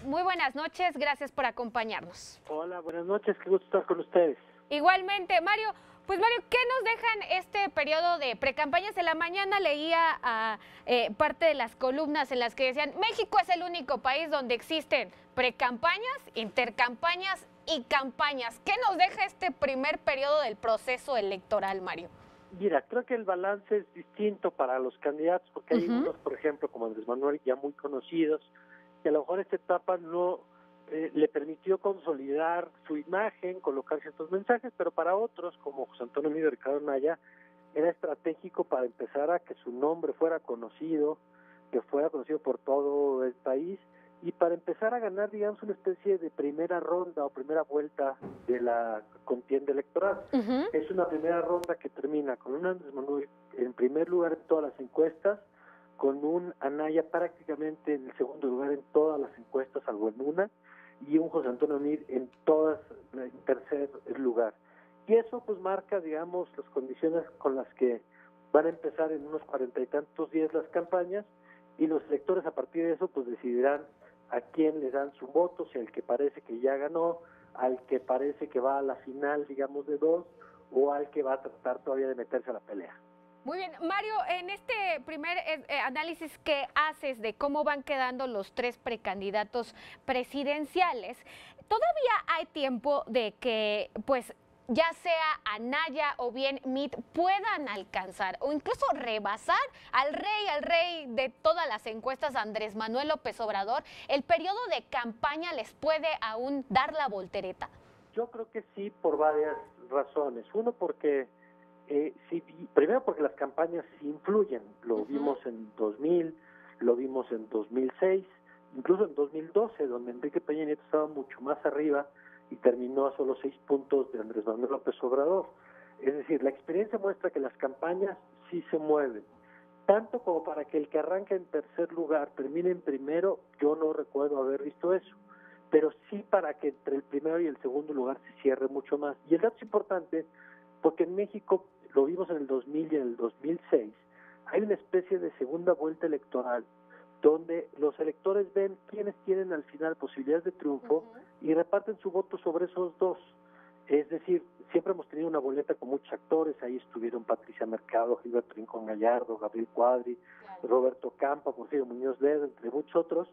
muy buenas noches, gracias por acompañarnos. Hola, buenas noches, qué gusto estar con ustedes. Igualmente, Mario, pues Mario, ¿qué nos dejan este periodo de precampañas? En la mañana leía parte de las columnas en las que decían, México es el único país donde existen precampañas, intercampañas y campañas. ¿Qué nos deja este primer periodo del proceso electoral, Mario? Mira, creo que el balance es distinto para los candidatos, porque hay unos, por ejemplo, como Andrés Manuel, ya muy conocidos, que a lo mejor esta etapa no le permitió consolidar su imagen, colocar ciertos mensajes, pero para otros, como José Antonio Meade y Ricardo Anaya, era estratégico para empezar a que su nombre fuera conocido, que fuera conocido por todo el país, y para empezar a ganar, digamos, una especie de primera ronda o primera vuelta de la contienda electoral. Es una primera ronda que termina con un Andrés Manuel en primer lugar en todas las encuestas, con un Anaya prácticamente en el segundo lugar en todas las encuestas, salvo en una, y un José Antonio Meade en todas en tercer lugar. Y eso pues marca, digamos, las condiciones con las que van a empezar en unos 40 y tantos días las campañas, y los electores a partir de eso pues decidirán a quién le dan su voto, si al que parece que ya ganó, al que parece que va a la final, digamos, de dos, o al que va a tratar todavía de meterse a la pelea. Muy bien, Mario, en este primer análisis que haces de cómo van quedando los tres precandidatos presidenciales, ¿todavía hay tiempo de que, pues, ya sea Anaya o bien Meade puedan alcanzar o incluso rebasar al rey de todas las encuestas, Andrés Manuel López Obrador? ¿El periodo de campaña les puede aún dar la voltereta? Yo creo que sí, por varias razones. Uno, porque sí, primero porque las campañas sí influyen. Lo vimos en 2000, lo vimos en 2006, incluso en 2012, donde Enrique Peña Nieto estaba mucho más arriba y terminó a solo 6 puntos de Andrés Manuel López Obrador. Es decir, la experiencia muestra que las campañas sí se mueven. Tanto como para que el que arranca en tercer lugar termine en primero, yo no recuerdo haber visto eso. Pero sí para que entre el primero y el segundo lugar se cierre mucho más. Y el dato es importante porque en México, lo vimos en el 2000 y en el 2006, hay una especie de segunda vuelta electoral donde los electores ven quiénes tienen al final posibilidades de triunfo y reparten su voto sobre esos dos. Es decir, siempre hemos tenido una boleta con muchos actores, ahí estuvieron Patricia Mercado, Gilberto Rincón Gallardo, Gabriel Cuadri, Roberto Campa, Porfirio Muñoz Ledo, entre muchos otros,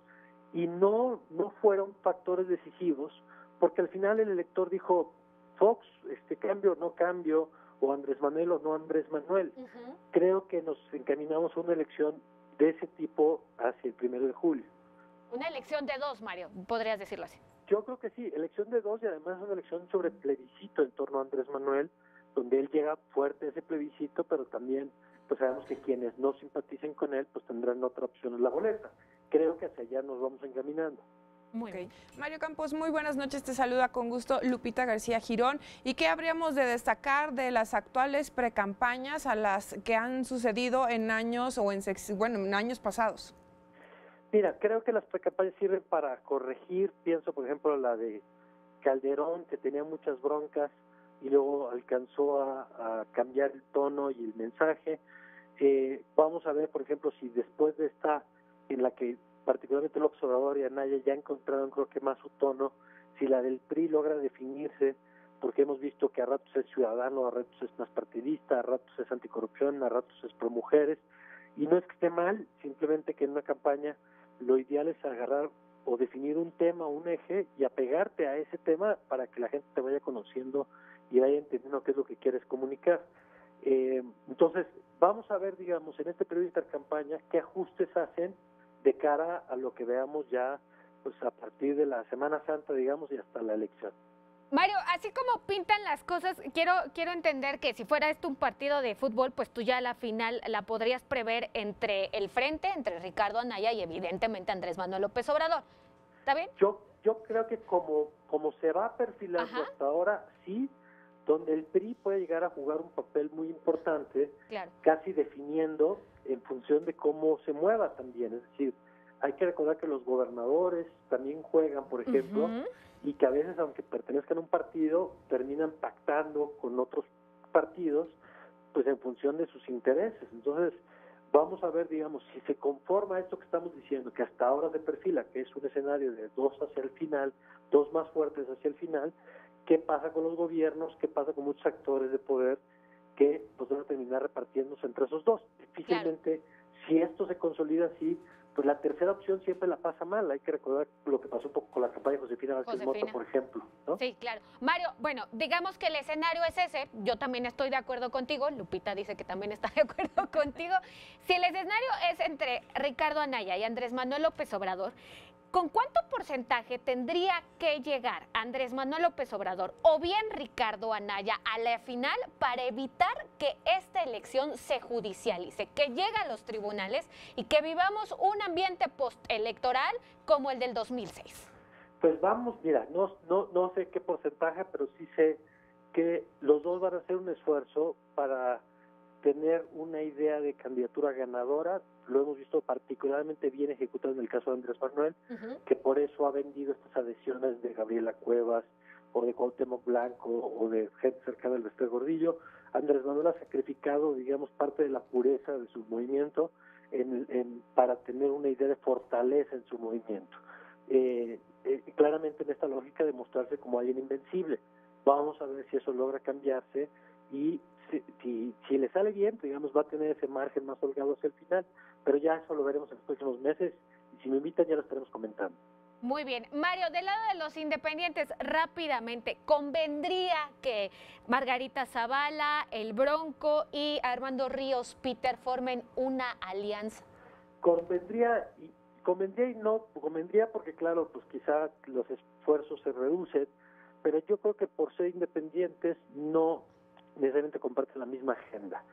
y no fueron factores decisivos, porque al final el elector dijo, Fox, cambio o no cambio, o Andrés Manuel o no Andrés Manuel. Creo que nos encaminamos a una elección de ese tipo hacia el 1 de julio. Una elección de dos, Mario, podrías decirlo así. Yo creo que sí, elección de dos y además una elección sobre plebiscito en torno a Andrés Manuel, donde él llega fuerte a ese plebiscito, pero también pues sabemos que quienes no simpaticen con él pues tendrán otra opción en la boleta. Creo que hacia allá nos vamos encaminando. Muy bien. Mario Campos, muy buenas noches, te saluda con gusto Lupita García Girón. ¿Y qué habríamos de destacar de las actuales precampañas a las que han sucedido en años o en años pasados? Mira, creo que las precampañas sirven para corregir, pienso por ejemplo la de Calderón, que tenía muchas broncas y luego alcanzó a cambiar el tono y el mensaje. Vamos a ver, por ejemplo, si después de esta, en la que particularmente López Obrador y Anaya ya encontraron creo que más su tono, si la del PRI logra definirse, porque hemos visto que a ratos es ciudadano, a ratos es más partidista, a ratos es anticorrupción, a ratos es pro mujeres, y no es que esté mal, simplemente que en una campaña lo ideal es agarrar o definir un tema, un eje, y apegarte a ese tema para que la gente te vaya conociendo y vaya entendiendo qué es lo que quieres comunicar. Entonces, vamos a ver, digamos, en este periodo de intercampaña, qué ajustes hacen de cara a lo que veamos ya pues a partir de la Semana Santa, digamos, y hasta la elección. Mario, así como pintan las cosas, quiero entender que si fuera esto un partido de fútbol, pues tú ya la final la podrías prever entre el frente, entre Ricardo Anaya y evidentemente Andrés Manuel López Obrador. ¿Está bien? Yo creo que como se va perfilando hasta ahora, sí, donde el PRI puede llegar a jugar un papel muy importante, casi definiendo en función de cómo se mueva también. Es decir, hay que recordar que los gobernadores también juegan, por ejemplo, y que a veces, aunque pertenezcan a un partido, terminan pactando con otros partidos, pues en función de sus intereses. Entonces, vamos a ver, digamos, si se conforma esto que estamos diciendo, que hasta ahora se perfila, que es un escenario de dos hacia el final, dos más fuertes hacia el final, ¿qué pasa con los gobiernos? ¿Qué pasa con muchos actores de poder que pues van a terminar repartiéndose entre esos dos? Difícilmente, si esto se consolida así, pues la tercera opción siempre la pasa mal. Hay que recordar lo que pasó un poco con la campaña de Josefina Vázquez Mota, por ejemplo, ¿no? Sí, claro. Mario, bueno, digamos que el escenario es ese, yo también estoy de acuerdo contigo, Lupita dice que también está de acuerdo contigo. Si el escenario es entre Ricardo Anaya y Andrés Manuel López Obrador, ¿con cuánto porcentaje tendría que llegar Andrés Manuel López Obrador o bien Ricardo Anaya a la final para evitar que esta elección se judicialice, que llegue a los tribunales y que vivamos un ambiente postelectoral como el del 2006? Pues vamos, mira, no sé qué porcentaje, pero sí sé que los dos van a hacer un esfuerzo para tener una idea de candidatura ganadora. Lo hemos visto particularmente bien ejecutado en el caso de Andrés Manuel, que por eso ha vendido estas adhesiones de Gabriela Cuevas o de Cuauhtémoc Blanco o de gente cercana al Bester Gordillo. Andrés Manuel ha sacrificado, digamos, parte de la pureza de su movimiento para tener una idea de fortaleza en su movimiento. Claramente en esta lógica de mostrarse como alguien invencible. Vamos a ver si eso logra cambiarse y si le sale bien, digamos, va a tener ese margen más holgado hacia el final, pero ya eso lo veremos en los próximos meses y si me invitan ya lo estaremos comentando. Muy bien. Mario, del lado de los independientes, rápidamente, ¿convendría que Margarita Zavala, el Bronco y Armando Ríos Peter formen una alianza? Convendría y no, convendría porque claro, pues quizá los esfuerzos se reducen, pero yo creo que por ser independientes no necesariamente comparten la misma agenda.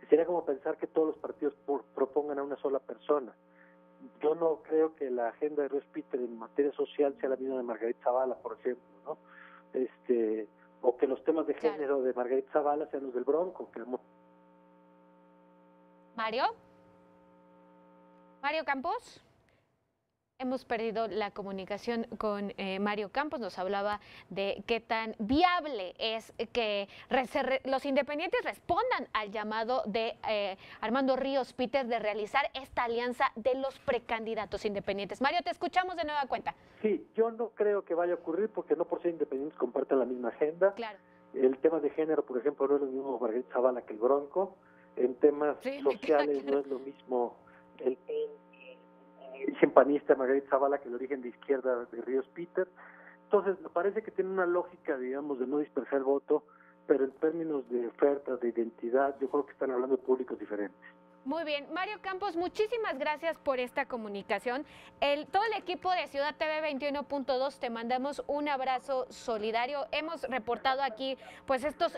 Sería como pensar que todos los partidos propongan a una sola persona. Yo no creo que la agenda de Ríos Peter en materia social sea la misma de Margarita Zavala, por ejemplo, ¿no? O que los temas de género de Margarita Zavala sean los del Bronco. Mario Campos. Hemos perdido la comunicación con Mario Campos, nos hablaba de qué tan viable es que los independientes respondan al llamado de Armando Ríos Peter de realizar esta alianza de los precandidatos independientes. Mario, te escuchamos de nueva cuenta. Sí, yo no creo que vaya a ocurrir porque no por ser independientes comparten la misma agenda. Claro. El tema de género, por ejemplo, no es lo mismo Margarita Zavala que el Bronco. En temas sociales no es lo mismo el origen panista Margarita Zavala que el origen de izquierda de Ríos Peter. Entonces, me parece que tiene una lógica, digamos, de no dispersar el voto, pero en términos de oferta, de identidad, yo creo que están hablando de públicos diferentes. Muy bien, Mario Campos, muchísimas gracias por esta comunicación. Todo el equipo de Ciudad TV 21.2 te mandamos un abrazo solidario. Hemos reportado aquí pues estos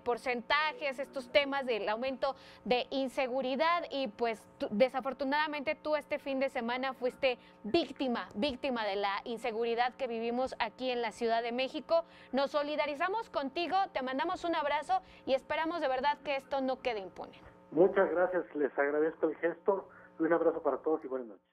porcentajes, estos temas del aumento de inseguridad y pues desafortunadamente tú este fin de semana fuiste víctima de la inseguridad que vivimos aquí en la Ciudad de México. Nos solidarizamos contigo, te mandamos un abrazo y esperamos de verdad que esto no quede impune. Muchas gracias, les agradezco el gesto, un abrazo para todos y buenas noches.